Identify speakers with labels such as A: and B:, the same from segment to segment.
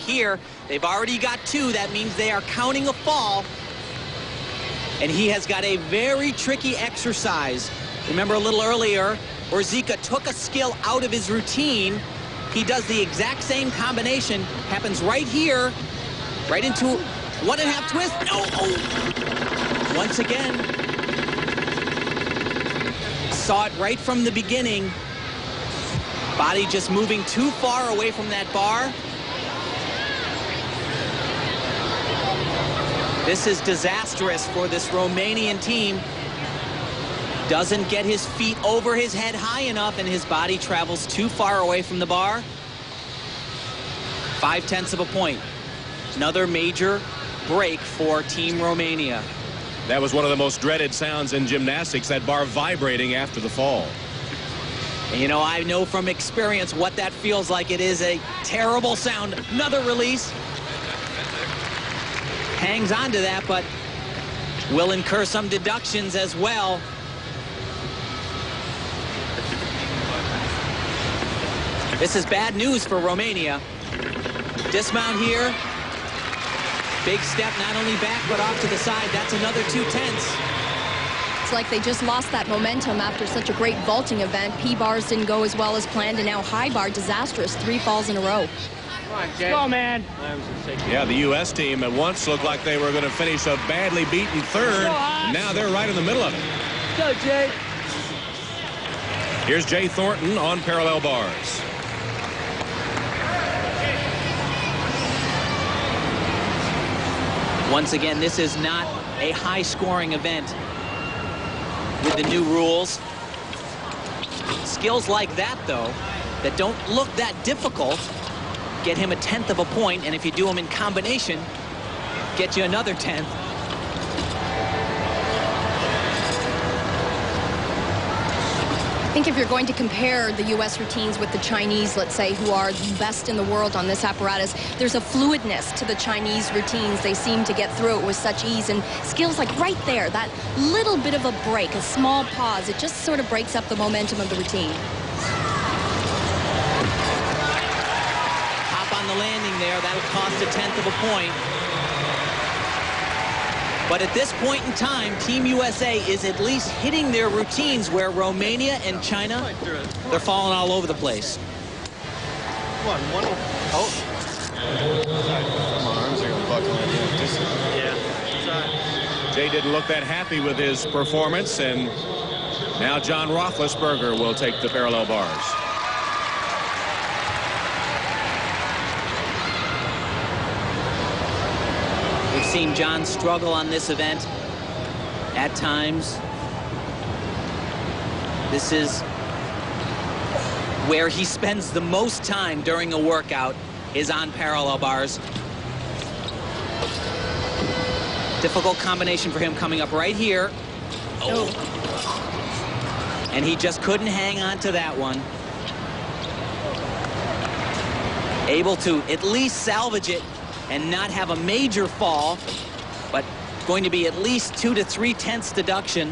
A: here. They've already got 2. That means they are counting a fall. And he has got a very tricky exercise. Remember a little earlier, Orzika took a skill out of his routine. He does the exact same combination. Happens right here, right into 1.5 twist. No! Oh. Once again, saw it right from the beginning. Body just moving too far away from that bar. This is disastrous for this Romanian team. Doesn't get his feet over his head high enough, and his body travels too far away from the bar. 0.5 of a point. Another major break for Team Romania.
B: That was one of the most dreaded sounds in gymnastics, that bar vibrating after the fall.
A: And you know, I know from experience what that feels like. It is a terrible sound. Another release. Hangs on to that, but will incur some deductions as well. This is bad news for Romania. Dismount here. Big step, not only back, but off to the side. That's another 0.2.
C: It's like they just lost that momentum after such a great vaulting event. P-bars didn't go as well as planned, and now high bar disastrous. 3 falls in a row.
D: Come on, Jay. Go, man.
B: Yeah, the U.S. team at once looked like they were going to finish a badly beaten third. Now they're right in the middle of it.
D: Go, Jay.
B: Here's Jay Thornton on parallel bars.
A: Once again, this is not a high-scoring event with the new rules. Skills like that, though, that don't look that difficult, get him 1/10 of a point, and if you do them in combination, get you another 10th.
C: I think if you're going to compare the U.S. routines with the Chinese, let's say, who are the best in the world on this apparatus, there's a fluidness to the Chinese routines. They seem to get through it with such ease, and skills like right there, that little bit of a break, a small pause, it just sort of breaks up the momentum of the routine.
A: Hop on the landing there, that'll cost 1/10 of a point. But at this point in time, Team USA is at least hitting their routines, where Romania and China, they're falling all over the place.
E: Come on, one. Oh. My arms are going to buckle in. Yeah.
B: Jay didn't look that happy with his performance, and now John Roethlisberger will take the parallel bars.
A: We've seen John struggle on this event at times. This is where he spends the most time during a workout, is on parallel bars. Difficult combination for him coming up right here. Oh. And he just couldn't hang on to that one. Able to at least salvage it and not have a major fall, but going to be at least 2 to 3/10 deduction.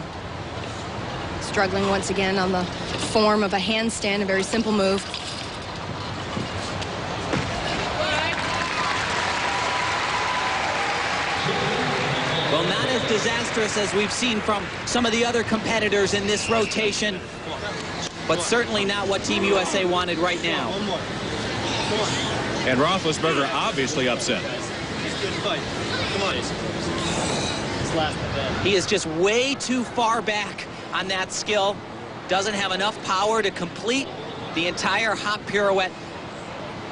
C: Struggling once again on the form of a handstand, a very simple move.
A: Well, not as disastrous as we've seen from some of the other competitors in this rotation, but certainly not what Team USA wanted right now.
E: One more. Come on.
B: And Roethlisberger obviously upset.
E: Come on. This last event.
A: He is just way too far back on that skill. Doesn't have enough power to complete the entire hop pirouette.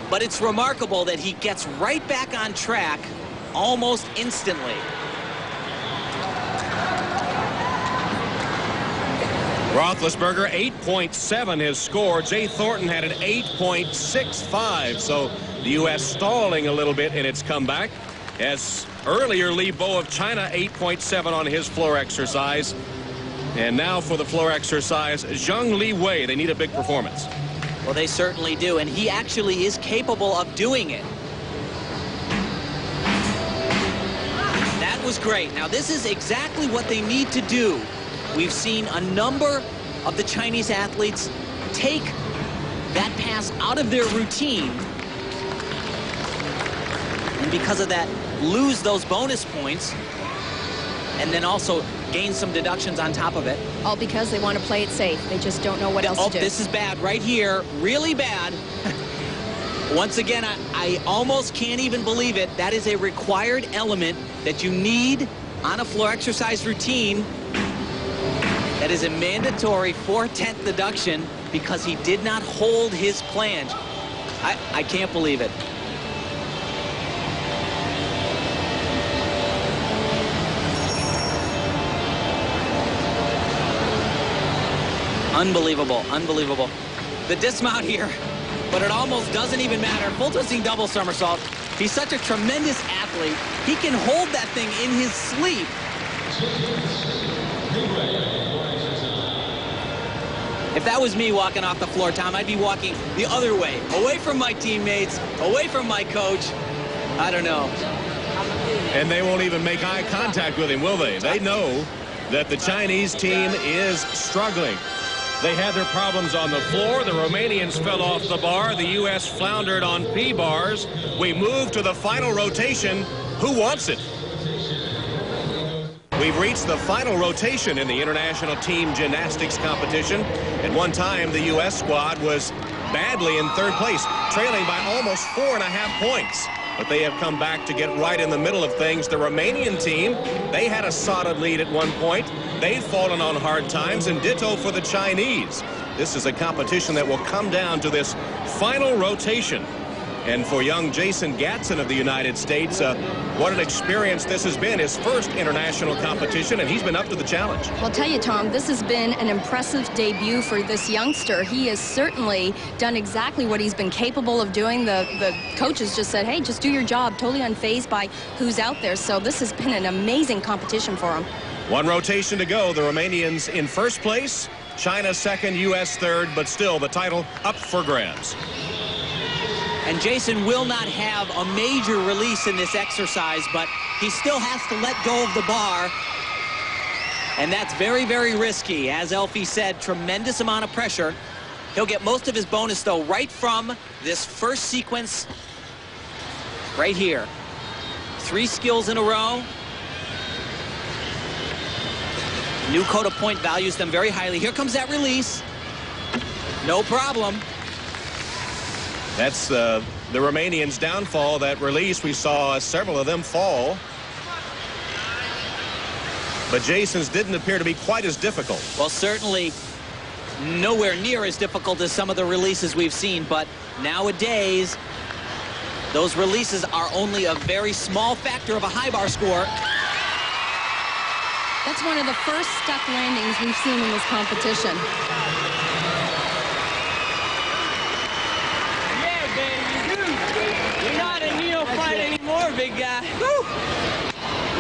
A: But it's remarkable that he gets right back on track almost instantly.
B: Roethlisberger, 8.7 his score. Jay Thornton had an 8.65, so the U.S. stalling a little bit in its comeback. As earlier, Li Bo of China, 8.7 on his floor exercise. And now for the floor exercise, Zheng Li Wei. They need a big performance.
A: Well, they certainly do, and he actually is capable of doing it. That was great. Now, this is exactly what they need to do. We've seen a number of the Chinese athletes take that pass out of their routine and because of that, lose those bonus points, and then also gain some deductions on top of it.
C: All because they want to play it safe. They just don't know what else to do.
A: This is bad right here. Really bad. Once again, I almost can't even believe it. That is a required element that you need on a floor exercise routine. That is a mandatory 4/10 deduction because he did not hold his flange. I can't believe it. Unbelievable, unbelievable. The dismount here, but it almost doesn't even matter. Full twisting double somersault. He's such a tremendous athlete. He can hold that thing in his sleep. If that was me walking off the floor, Tom, I'd be walking the other way, away from my teammates, away from my coach. I don't know.
B: And they won't even make eye contact with him, will they? They know that the Chinese team is struggling. They had their problems on the floor. The Romanians fell off the bar. The U.S. floundered on P-bars. We move to the final rotation. Who wants it? We've reached the final rotation in the international team gymnastics competition. At one time, the U.S. squad was badly in third place, trailing by almost 4.5 points. But they have come back to get right in the middle of things. The Romanian team, they had a solid lead at one point. They've fallen on hard times, and ditto for the Chinese. This is a competition that will come down to this final rotation. And for young Jason Gatson of the United States, what an experience this has been. His first international competition, and he's been up to the challenge.
C: Well, I'll tell you, Tom, this has been an impressive debut for this youngster. He has certainly done exactly what he's been capable of doing. The coaches just said, hey, just do your job, totally unfazed by who's out there. So this has been an amazing competition for him.
B: One rotation to go. The Romanians in first place, China second, U.S. third, but still the title up for grabs.
A: And Jason will not have a major release in this exercise, but he still has to let go of the bar. And that's very, very risky. As Elfie said, tremendous amount of pressure. He'll get most of his bonus, though, right from this first sequence right here. 3 skills in a row. New Coda Point values them very highly. Here comes that release. No problem.
B: That's the Romanians' downfall, that release. We saw several of them fall. But Jason's didn't appear to be quite as difficult.
A: Well, certainly nowhere near as difficult as some of the releases we've seen. But nowadays, those releases are only a very small factor of a high bar score.
C: That's one of the first stuck landings we've seen in this competition.
A: Big guy.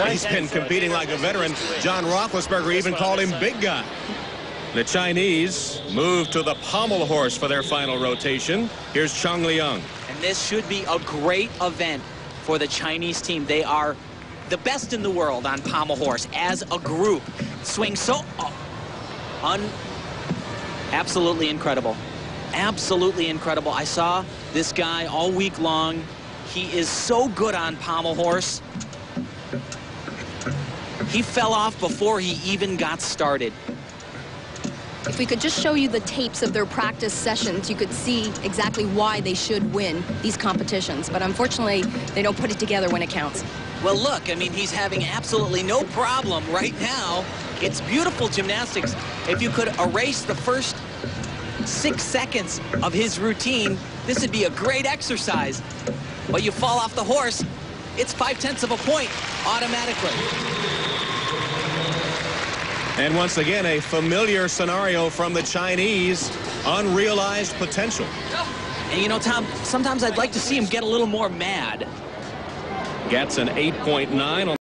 B: He's been competing like a veteran. John Roethlisberger even called him big guy. The Chinese move to the pommel horse for their final rotation. Here's Chung Leung.
A: And this should be a great event for the Chinese team. They are the best in the world on pommel horse as a group. Swing so absolutely incredible. Absolutely incredible. I saw this guy all week long. He is so good on pommel horse. He fell off before he even got started.
C: If we could just show you the tapes of their practice sessions, you could see exactly why they should win these competitions. But unfortunately, they don't put it together when it counts.
A: Well, look, I mean, he's having absolutely no problem right now. It's beautiful gymnastics. If you could erase the first 6 seconds of his routine, this would be a great exercise. But you fall off the horse, it's 5/10 of a point automatically.
B: And once again, a familiar scenario from the Chinese. Unrealized potential.
A: And you know, Tom, sometimes I'd like to see him get a little more mad.
B: Gets an 8.9 on